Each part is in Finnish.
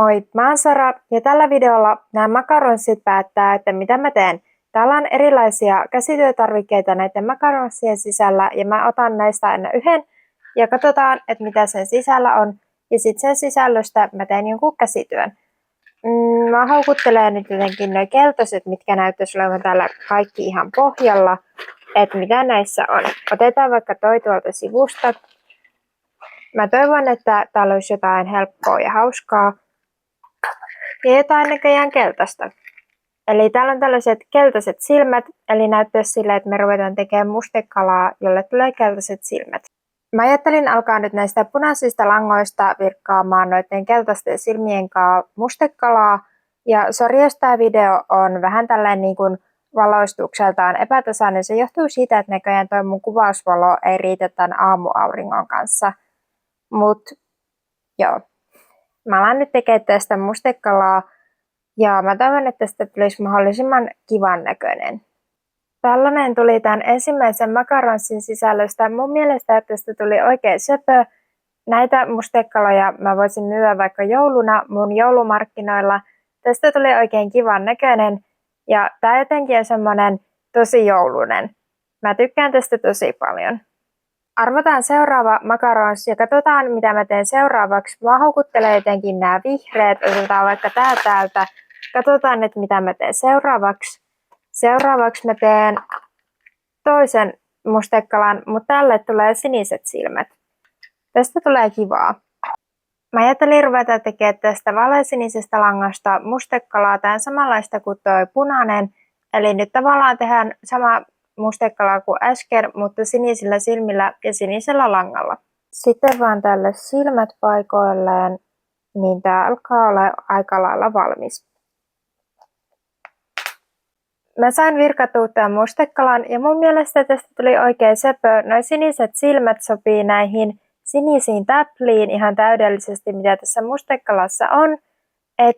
Moi, mä oon Sara ja tällä videolla nämä makaronssit päättää, että mitä mä teen. Täällä on erilaisia käsityötarvikkeita näiden makaronssien sisällä ja mä otan näistä aina yhden ja katsotaan, että mitä sen sisällä on. Ja sitten sen sisällöstä mä teen jonkun käsityön. Mä houkuttelen nyt jotenkin noi keltaiset, mitkä näyttäisi olevan täällä kaikki ihan pohjalla, että mitä näissä on. Otetaan vaikka toi tuolta sivusta. Mä toivon, että täällä olisi jotain helppoa ja hauskaa. Ja jotain näköjään keltaista. Eli täällä on tällaiset keltaiset silmät, eli näyttäisi silleen, että me ruvetaan tekemään mustekalaa, jolle tulee keltaiset silmät. Mä ajattelin alkaa nyt näistä punaisista langoista virkkaamaan noiden keltaisten silmien kanssa mustekalaa. Ja sori, jos tää video on vähän tällainen niin kuin valoistukseltaan epätasainen. Se johtuu siitä, että näköjään toi mun kuvausvalo ei riitä tämän aamuauringon kanssa. Mut joo. Mä alan nyt tekemään tästä mustekalaa ja mä toivon, että tästä tulisi mahdollisimman kivan näköinen. Tällainen tuli tämän ensimmäisen makaronssin sisällöstä. Mun mielestä tästä tuli oikein söpö. Näitä mustekaloja mä voisin myyä vaikka jouluna mun joulumarkkinoilla. Tästä tuli oikein kivan näköinen ja tää jotenkin on semmonen tosi joulunen. Mä tykkään tästä tosi paljon. Arvotaan seuraava makarons ja katsotaan mitä mä teen seuraavaksi. Mä houkuttelen jotenkin nämä vihreät. Otetaan vaikka tää täältä. Katsotaan, että mitä mä teen seuraavaksi. Seuraavaksi mä teen toisen mustekalan, mutta tälle tulee siniset silmät. Tästä tulee kivaa. Mä ajattelin ruveta tekemään tästä vaaleansinisestä langasta mustekalaa. Tää on samanlaista kuin toi punainen. Eli nyt tavallaan tehdään sama mustekalaa kuin äsken, mutta sinisillä silmillä ja sinisellä langalla. Sitten vaan tälle silmät paikoilleen, niin tää alkaa olla aika lailla valmis. Mä sain virkattua tämän mustekalan ja mun mielestä tästä tuli oikein söpö. Noi siniset silmät sopii näihin sinisiin täpliin ihan täydellisesti, mitä tässä mustekalassa on. Et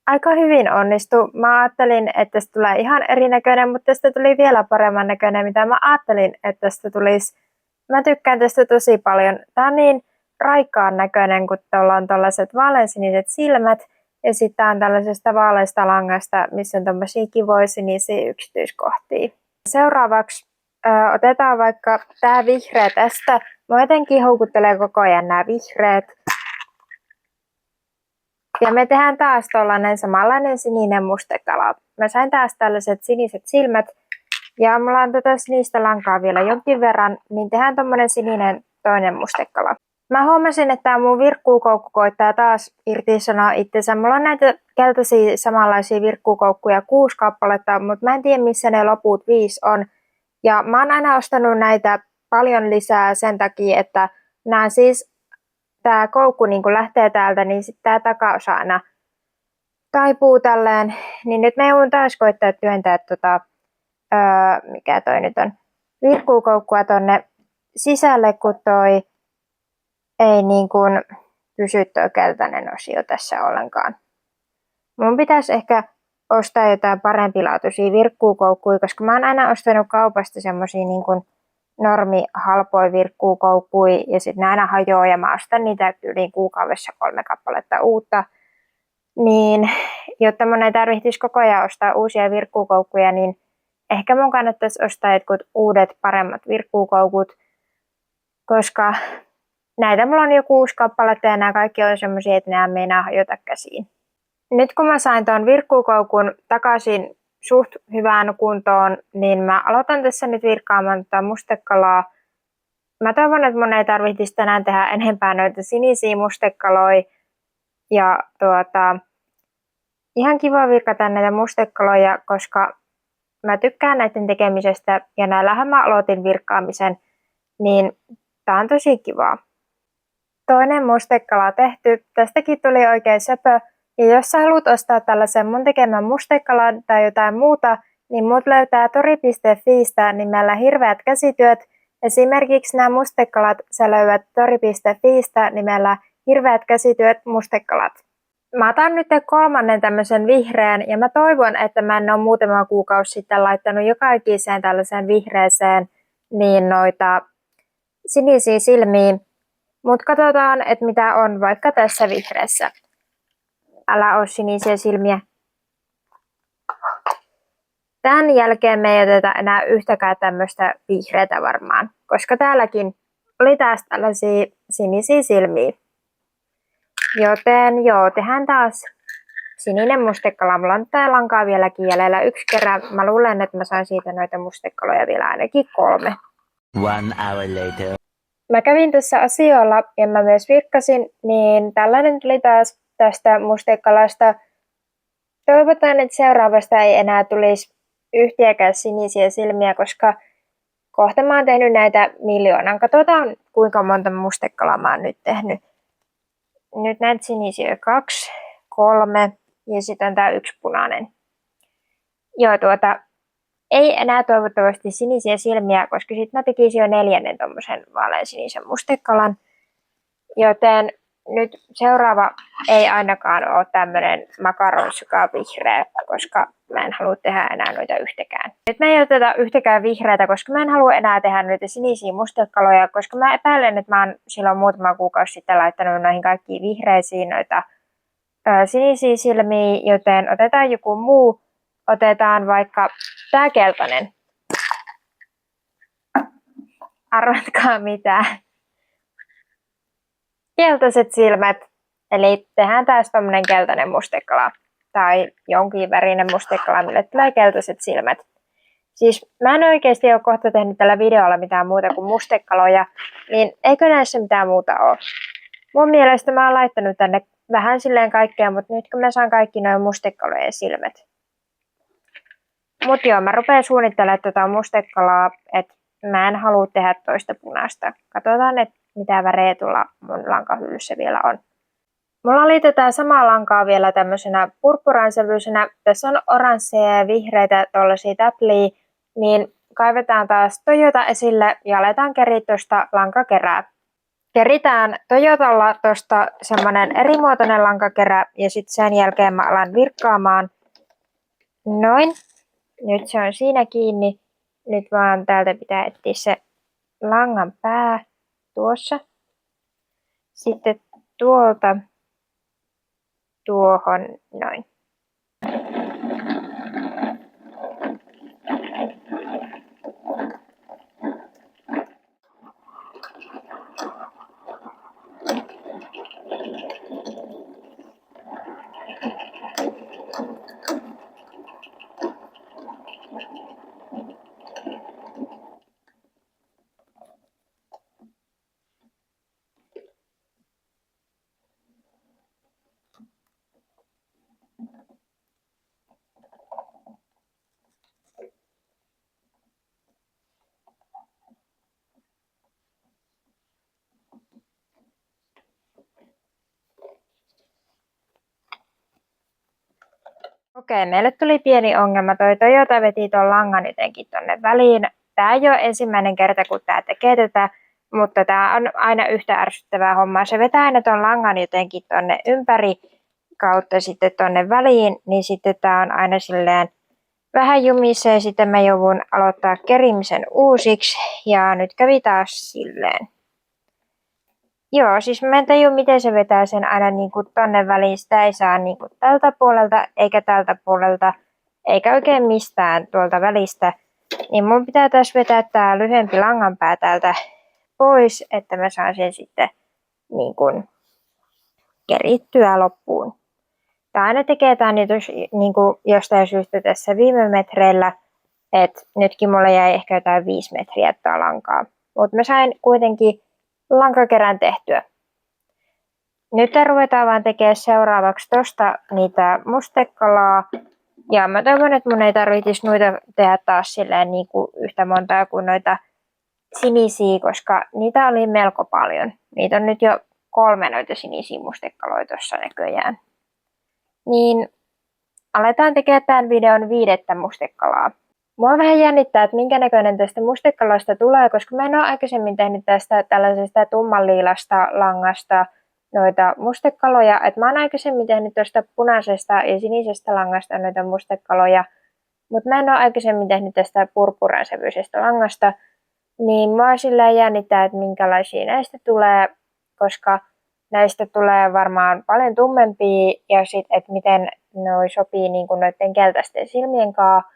aika hyvin onnistui. Mä ajattelin, että tästä tulee ihan erinäköinen, mutta tästä tuli vielä paremman näköinen, mitä mä ajattelin, että tästä tulisi. Mä tykkään tästä tosi paljon. Tää on niin raikkaan näköinen, kun tuolla on tällaiset vaaleansiniset silmät. Ja sitten on tällaisesta vaaleasta langasta, missä on tommosia kivoja sinisiä yksityiskohtia. Seuraavaksi otetaan vaikka tää vihreä tästä. Mä jotenkin houkuttelee koko ajan nämä vihreät. Ja me tehdään taas tollanen samanlainen sininen mustekala. Mä sain taas tällaiset siniset silmät. Ja mulla on tätä sinistä lankaa vielä jonkin verran, niin tehdään tommonen sininen toinen mustekala. Mä huomasin, että mun virkkuukoukku koittaa taas irtisanoa itsensä. Mulla on näitä keltaisia samanlaisia virkkuukoukkuja 6 kappaletta, mutta mä en tiedä missä ne loput 5 on. Ja mä oon aina ostanut näitä paljon lisää sen takia, että nämä siis tää koukku niin kun lähtee täältä, niin sitten tää takaosa aina taipuu tälleen. Niin nyt mä joudun taas koittaa työntää mikä toi nyt on, virkkuukoukkua tonne sisälle, kun toi ei niin kuin pysy toi keltainen osio tässä ollenkaan. Mun pitäisi ehkä ostaa jotain parempilaatuisia virkkuukoukkuja, koska mä oon aina ostanut kaupasta semmosia niin kuin normihalpoja virkkuukoukkuja ja sit ne aina hajoaa ja mä ostan niitä yli kuukaudessa 3 kappaletta uutta. Niin, jotta mun ei tarvitsisi koko ajan ostaa uusia virkkuukoukkuja, niin ehkä mun kannattaisi ostaa jotkut uudet paremmat virkkuukoukut, koska näitä mulla on jo 6 kappaletta ja nämä kaikki on semmosia, että nämä meinaa hajota käsiin. Nyt kun mä sain ton virkkuukoukun takaisin suht hyvään kuntoon, niin mä aloitan tässä nyt virkkaamaan tätä mustekalaa. Mä toivon, että mun ei tarvitsisi tänään tehdä enempää noita sinisiä mustekaloja. Ja ihan kiva virkata näitä mustekaloja, koska mä tykkään näiden tekemisestä ja näillähän mä aloitin virkkaamisen, niin tää on tosi kivaa. Toinen mustekala tehty. Tästäkin tuli oikein söpö. Ja jos sä haluat ostaa tällaisen mun tekemän mustekalan tai jotain muuta, niin mut löytää tori.fiistä nimellä Hirveät käsityöt. Esimerkiksi nämä mustekalat sä löydät tori.fiistä nimellä Hirveät käsityöt mustekalat. Mä otan nyt kolmannen tämmöisen vihreän ja mä toivon, että mä en ole muutama kuukausi sitten laittanut joka ikiseen tällaiseen vihreeseen niin noita sinisiä silmiä. Mutta katsotaan, että mitä on vaikka tässä vihreässä. älä oo sinisiä silmiä. Tämän jälkeen me ei oteta enää yhtäkään tämmöistä vihreätä varmaan, koska täälläkin oli taas tällaisia sinisiä silmiä. Joten joo, tehdään taas sininen mustekala. Mulla on tää lankaa vieläkin jäljellä 1 kerran. Mä luulen, että mä sain siitä noita mustekaloja vielä ainakin 3. 1 hour later. Mä kävin tässä asioilla ja mä myös virkkasin, niin tällainen tuli taas tästä mustekalasta. Toivotaan, että seuraavasta ei enää tulisi yhtiäkään sinisiä silmiä, koska kohta mä oon tehnyt näitä miljoonan. Katsotaan, kuinka monta mustekalaa mä oon nyt tehnyt. Nyt näitä sinisiä 2, 3 ja sitten on tää 1 punainen. Joo, ei enää toivottavasti sinisiä silmiä, koska sitten mä tekisin jo 4. tommosen vaaleansinisen mustekalan. Joten nyt seuraava ei ainakaan ole tämmönen makaronssuka vihreä, koska mä en halua tehdä enää noita yhtäkään. Nyt mä ei oteta yhtäkään vihreätä, koska mä en halua enää tehdä noita sinisiä mustekaloja, koska mä epäilen, että mä oon silloin muutama kuukausi sitten laittanut noihin kaikkiin vihreisiin noita sinisiä silmiä, joten otetaan joku muu. Otetaan vaikka tää keltainen. Arvatkaa mitä. Keltaiset silmät. Eli tehdään taas tommonen keltainen mustekala. Tai jonkin värinen mustekala, mille tulee keltaiset silmät. Siis mä en oikeesti ole kohta tehnyt tällä videolla mitään muuta kuin mustekaloja. Niin eikö näissä mitään muuta ole? Mun mielestä mä oon laittanut tänne vähän silleen kaikkea, mutta nyt kun mä saan kaikki noin mustekalojen silmät. Mut joo, mä rupean suunnittelemaan tota mustekalaa, että mä en halua tehdä toista punaista. Katsotaan, että mitä värejä tuolla mun lankahyllyssä vielä on. Mulla oli tätä samaa lankaa vielä tämmöisenä purppuraansävyisenä. Tässä on oransseja ja vihreitä tollasia täpliä, niin kaivetaan taas Toyota esille ja aletaan keriä tuosta lankakerää. Keritään Toyotalla tuosta semmonen erimuotoinen lankakerä ja sitten sen jälkeen mä alan virkkaamaan. Noin. Nyt se on siinä kiinni. Nyt vaan täältä pitää etsiä se langan pää tuossa. Sitten tuolta tuohon noin. Okei, meille tuli pieni ongelma. Toi Toyota veti ton langan jotenkin tonne väliin. Tää ei ole ensimmäinen kerta, kun tää tekee tätä, mutta tää on aina yhtä ärsyttävää hommaa. Se vetää aina ton langan jotenkin tonne ympäri kautta sitten tonne väliin, niin sitten tää on aina silleen vähän jumissa ja sitten mä joudun aloittaa kerimisen uusiksi. Ja nyt kävi taas silleen. Joo, siis mä en tajua, miten se vetää sen aina niinku tonne väliin. Sitä ei saa niinku tältä puolelta, eikä tältä puolelta, eikä oikein mistään tuolta välistä. Niin mun pitää tässä vetää tää lyhyempi langanpää täältä pois, että mä saan sen sitten niinku kerittyä loppuun. Tää aina tekee tää nyt niinku jostain syystä tässä viime metreillä, että nytkin mulla jäi ehkä jotain 5 metriä tää lankaa. Mutta mä sain kuitenkin lankakerän tehtyä. Nyt ruvetaan vaan tekemään seuraavaksi tosta niitä mustekalaa. Ja mä toivon, että mun ei tarvitsisi noita tehdä taas silleen niin kuin yhtä montaa kuin noita sinisiä, koska niitä oli melko paljon. Niitä on nyt jo 3 noita sinisiä mustekaloja tuossa näköjään. Niin aletaan tekemään tämän videon 5. mustekalaa. Mua vähän jännittää, että minkä näköinen tästä mustekalasta tulee, koska mä en ole aikaisemmin tehnyt tästä tällaisesta tummanliilasta langasta noita mustekaloja. Et mä oon aikaisemmin tehnyt tuosta punaisesta ja sinisestä langasta noita mustekaloja, mutta mä en ole aikaisemmin tehnyt tästä purppuransävyisestä langasta. Niin mua silleen jännittää, että minkälaisia näistä tulee, koska näistä tulee varmaan paljon tummempia ja sitten, että miten noi sopii niin kuin noiden keltaisten silmien kanssa,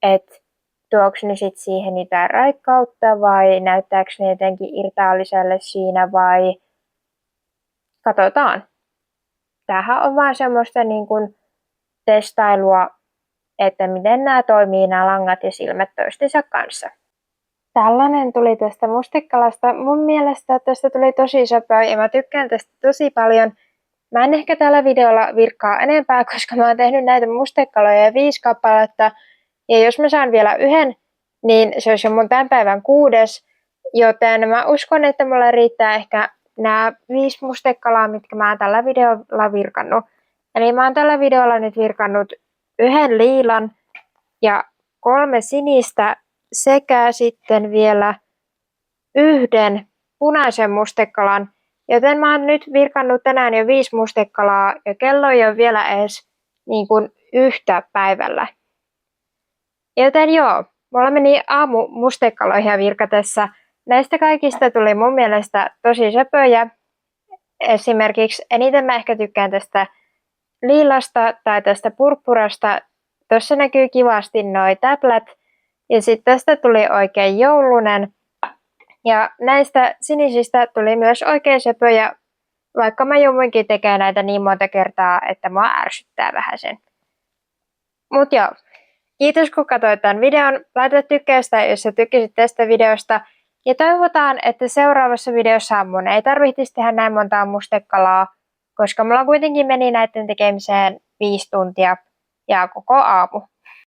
että tuoks ne sitten siihen jotain raikkautta vai näyttääkö ne jotenkin irtaaliselle siinä vai katsotaan. Tämähän on vaan semmoista niin kuin testailua, että miten nämä toimii nämä langat ja silmät toistensa kanssa. Tällainen tuli tästä mustekalasta. Mun mielestä tästä tuli tosi söpö ja mä tykkään tästä tosi paljon. Mä en ehkä tällä videolla virkkaa enempää, koska mä oon tehnyt näitä mustekaloja 5 kappaletta. Ja jos mä saan vielä yhden, niin se olisi jo mun tämän päivän 6. Joten mä uskon, että mulla riittää ehkä nämä 5 mustekalaa, mitkä mä oon tällä videolla virkannut. Eli mä oon tällä videolla nyt virkannut 1 liilan ja 3 sinistä sekä sitten vielä 1 punaisen mustekalan. Joten mä oon nyt virkannut tänään jo 5 mustekalaa ja kello ei ole vielä edes niin kuin 1 päivällä. Joten joo, mulla meni aamu mustekaloihin virkatessa. Näistä kaikista tuli mun mielestä tosi söpöjä. Esimerkiksi eniten mä ehkä tykkään tästä liilasta tai tästä purppurasta. Tuossa näkyy kivasti noi täplät. Ja sitten tästä tuli oikein joulunen. Ja näistä sinisistä tuli myös oikein söpöjä, vaikka mä jouduinkin tekemään näitä niin monta kertaa, että mua ärsyttää vähän sen. Mut joo, kiitos kun katsoit tämän videon. Laita tykkäystä, jos sä tykkäsit tästä videosta. Ja toivotaan, että seuraavassa videossa mun ei tarvitsisi tehdä näin montaa mustekalaa, koska mulla kuitenkin meni näiden tekemiseen 5 tuntia ja koko aamu.